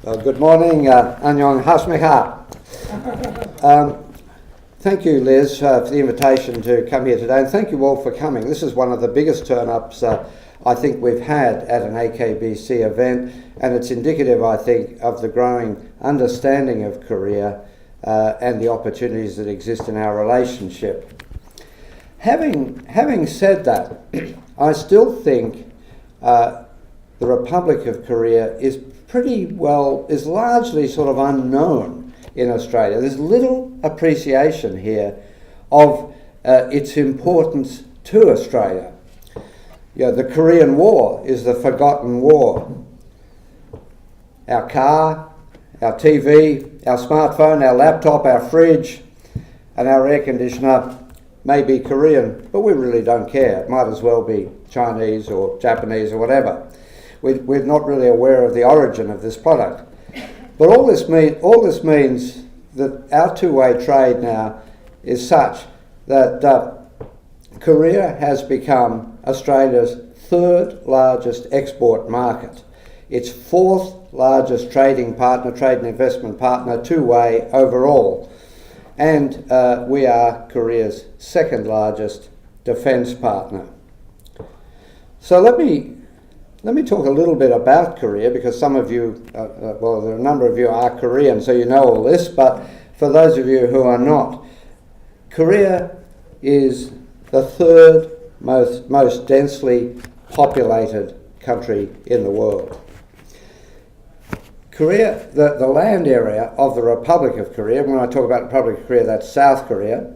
Good morning, Annyeong Hasmikha. Thank you, Liz, for the invitation to come here today, and thank you all for coming. This is one of the biggest turn-ups I think we've had at an AKBC event, and it's indicative, I think, of the growing understanding of Korea and the opportunities that exist in our relationship. Having said that, I still think the Republic of Korea is largely sort of unknown in Australia. There's little appreciation here of its importance to Australia. You know, the Korean War is the forgotten war. Our car, our TV, our smartphone, our laptop, our fridge, and our air conditioner may be Korean, but we really don't care. It might as well be Chinese or Japanese or whatever. We're not really aware of the origin of this product. But all this means that our two-way trade now is such that Korea has become Australia's third largest export market, its fourth largest trade and investment partner, two-way overall, and we are Korea's second largest defence partner. So let me talk a little bit about Korea, because some of you, well, there are a number of you are Korean, so you know all this, but for those of you who are not, Korea is the third most densely populated country in the world. Korea, the land area of the Republic of Korea, when I talk about the Republic of Korea, that's South Korea,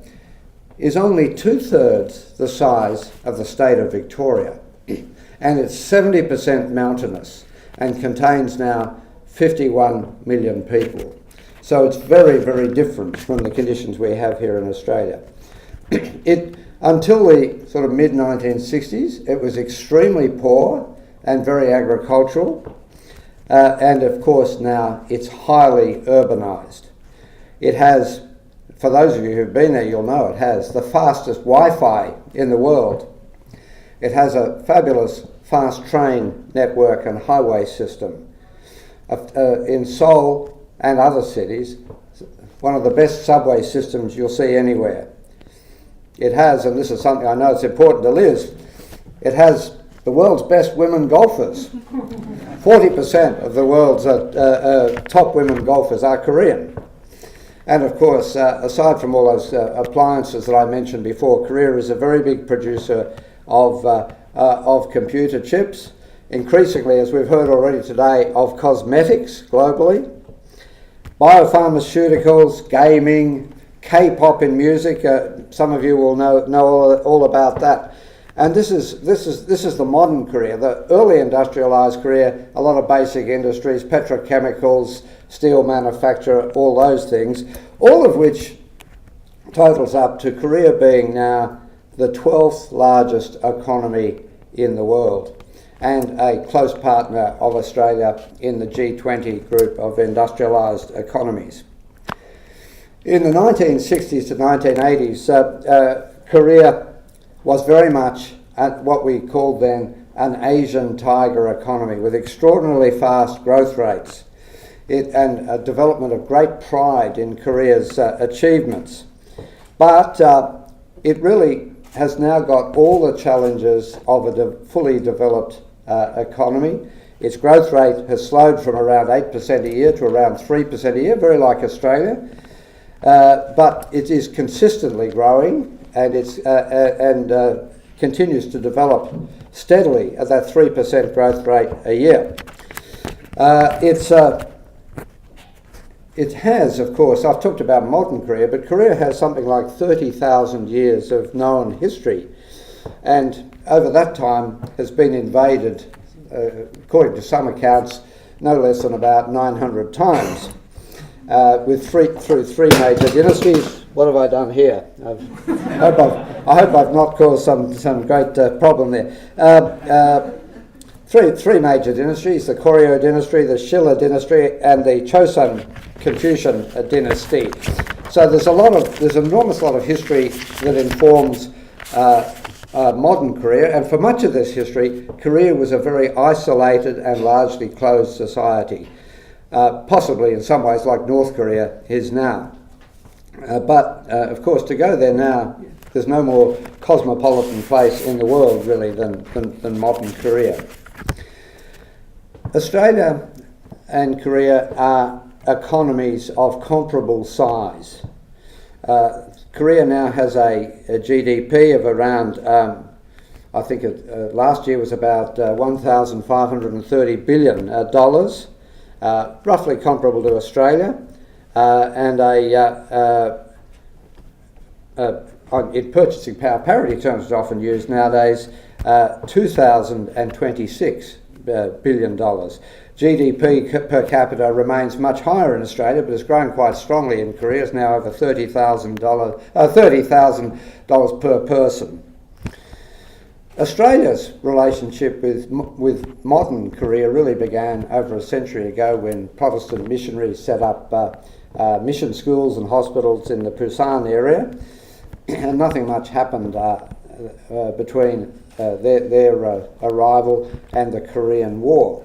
is only 2/3 the size of the state of Victoria. And it's 70% mountainous and contains now 51 million people. So it's very, very different from the conditions we have here in Australia. Until the sort of mid-1960s, it was extremely poor and very agricultural. And of course now it's highly urbanised. It has, for those of you who've been there, you'll know it has the fastest Wi-Fi in the world. It has a fabulous fast train network and highway system. In Seoul and other cities, one of the best subway systems you'll see anywhere. It has, and this is something I know it's important to Liz, it has the world's best women golfers. 40% of the world's top women golfers are Korean. And of course, aside from all those appliances that I mentioned before, Korea is a very big producer of computer chips, increasingly, as we've heard already today, of cosmetics globally, biopharmaceuticals, gaming, K-pop in music. Some of you will know all about that. And this is the modern Korea, the early industrialised Korea. A lot of basic industries, petrochemicals, steel manufacture, all those things, all of which totals up to Korea being now the 12th largest economy in the world, and a close partner of Australia in the G20 group of industrialised economies. In the 1960s to 1980s, Korea was very much at what we called then an Asian tiger economy with extraordinarily fast growth rates and a development of great pride in Korea's achievements. But it really has now got all the challenges of a fully developed economy. Its growth rate has slowed from around 8% a year to around 3% a year, very like Australia. But it is consistently growing, and continues to develop steadily at that 3% growth rate a year. It has, of course, I've talked about modern Korea, but Korea has something like 30,000 years of known history, and over that time has been invaded, according to some accounts, no less than about 900 times, through three major dynasties. What have I done here? I hope I've not caused some great problem there. Three major dynasties: the Koryo dynasty, the Shilla dynasty, and the Chosun Confucian dynasty. So there's an enormous lot of history that informs modern Korea, and for much of this history, Korea was a very isolated and largely closed society. possibly in some ways like North Korea is now. But of course, to go there now, there's no more cosmopolitan place in the world really than modern Korea. Australia and Korea are economies of comparable size. Korea now has a GDP of around, I think last year was about $1,530 billion, roughly comparable to Australia, and in purchasing power parity terms, it's often used nowadays, $2,026 billion. GDP per capita remains much higher in Australia, but has grown quite strongly in Korea. It's now over $30,000 per person. Australia's relationship with modern Korea really began over a century ago when Protestant missionaries set up mission schools and hospitals in the Paterson area, and nothing much happened between their arrival and the Korean War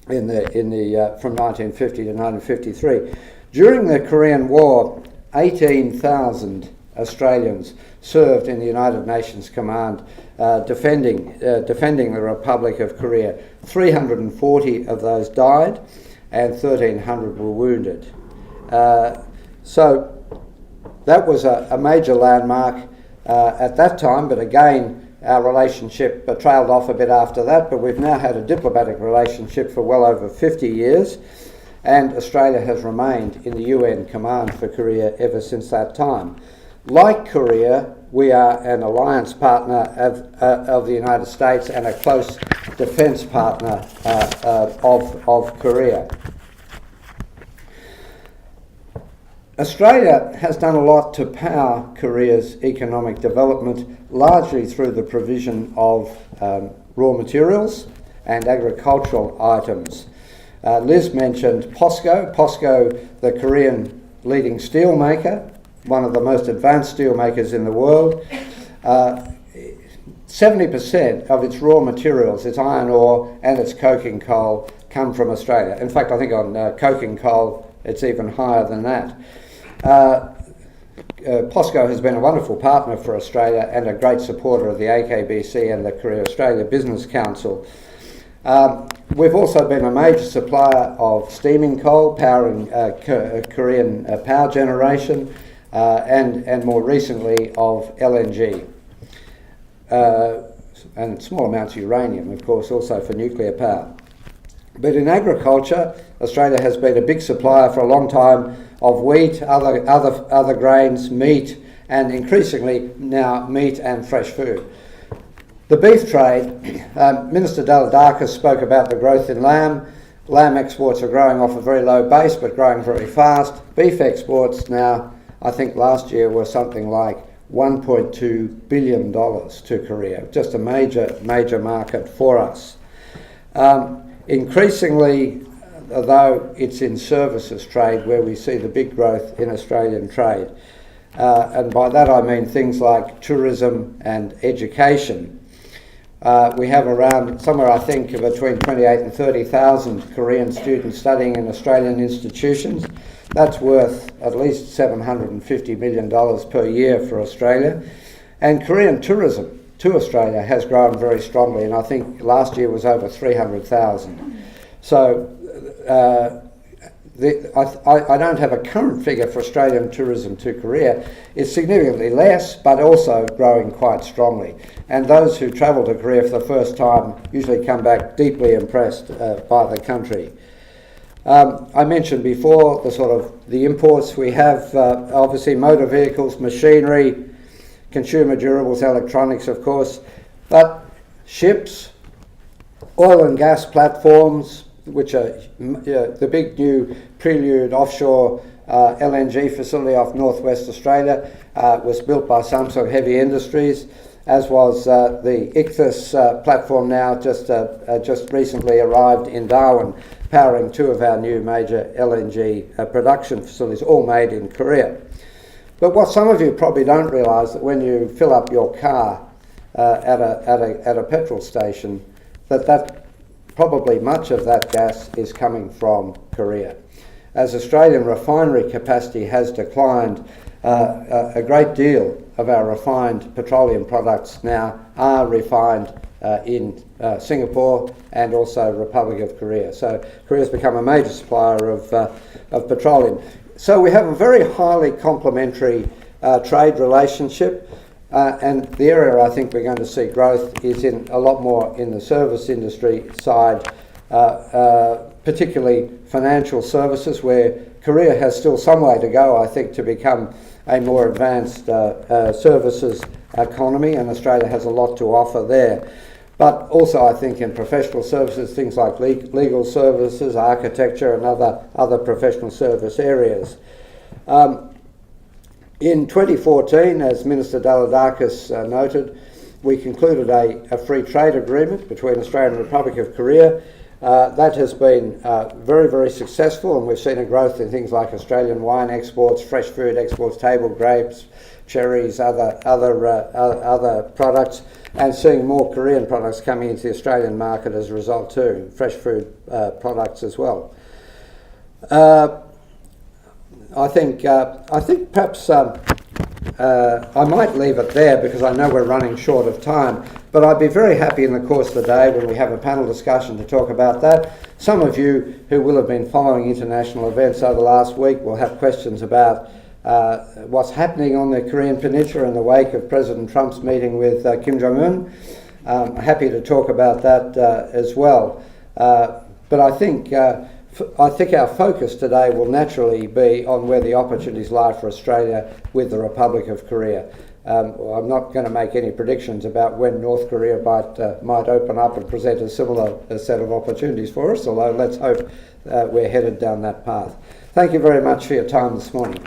from 1950 to 1953. During the Korean War, 18,000 Australians served in the United Nations Command defending the Republic of Korea. 340 of those died and 1,300 were wounded. So that was a major landmark at that time, but again, our relationship trailed off a bit after that, but we've now had a diplomatic relationship for well over 50 years, and Australia has remained in the UN command for Korea ever since that time. Like Korea, we are an alliance partner of the United States and a close defence partner of Korea. Australia has done a lot to power Korea's economic development, largely through the provision of raw materials and agricultural items. Liz mentioned POSCO. POSCO, the Korean leading steel maker, one of the most advanced steel makers in the world. 70% of its raw materials, its iron ore and its coking coal, come from Australia. In fact, I think on coking coal, it's even higher than that. POSCO has been a wonderful partner for Australia and a great supporter of the AKBC and the Korea-Australia Business Council. We've also been a major supplier of steaming coal, powering Korean power generation, and more recently of LNG. And small amounts of uranium, of course, also for nuclear power. But in agriculture, Australia has been a big supplier for a long time of wheat, other grains, meat, and increasingly now meat and fresh food. The beef trade, Minister Dalidakis spoke about the growth in lamb. Lamb exports are growing off a very low base but growing very fast. Beef exports now, I think last year were something like $1.2 billion to Korea, just a major market for us. Increasingly, although it's in services trade where we see the big growth in Australian trade. And by that I mean things like tourism and education. We have around, somewhere I think, between 28 and 30,000 Korean students studying in Australian institutions. That's worth at least $750 million per year for Australia. And Korean tourism to Australia has grown very strongly, and I think last year was over 300,000. So I don't have a current figure for Australian tourism to Korea. It's significantly less, but also growing quite strongly. And those who travel to Korea for the first time usually come back deeply impressed by the country. I mentioned before the imports we have, obviously motor vehicles, machinery, consumer durables, electronics, of course, but ships, oil and gas platforms, which are the big new Prelude offshore LNG facility off northwest Australia, was built by Samsung Heavy Industries, as was the Ichthys platform now just recently arrived in Darwin, powering two of our new major LNG production facilities, all made in Korea. But what some of you probably don't realise, that when you fill up your car at a petrol station, that probably much of that gas is coming from Korea. As Australian refinery capacity has declined, a great deal of our refined petroleum products now are refined in Singapore and also Republic of Korea. So Korea has become a major supplier of petroleum. So we have a very highly complementary trade relationship, and the area I think we're going to see growth is in a lot more in the service industry side, particularly financial services, where Korea has still some way to go, I think, to become a more advanced services economy, and Australia has a lot to offer there. But also I think in professional services, things like legal services, architecture and other professional service areas. In 2014, as Minister Dalidakis noted, we concluded a free trade agreement between Australia and the Republic of Korea. That has been very, very successful, and we've seen a growth in things like Australian wine exports, fresh food exports, table grapes, cherries, other products, and seeing more Korean products coming into the Australian market as a result too, fresh food products as well. I think perhaps I might leave it there because I know we're running short of time, but I'd be very happy in the course of the day when we have a panel discussion to talk about that. Some of you who will have been following international events over the last week will have questions about what's happening on the Korean Peninsula in the wake of President Trump's meeting with Kim Jong-un. I'm happy to talk about that as well. But I think our focus today will naturally be on where the opportunities lie for Australia with the Republic of Korea. I'm not going to make any predictions about when North Korea might open up and present a similar set of opportunities for us, although let's hope we're headed down that path. Thank you very much for your time this morning.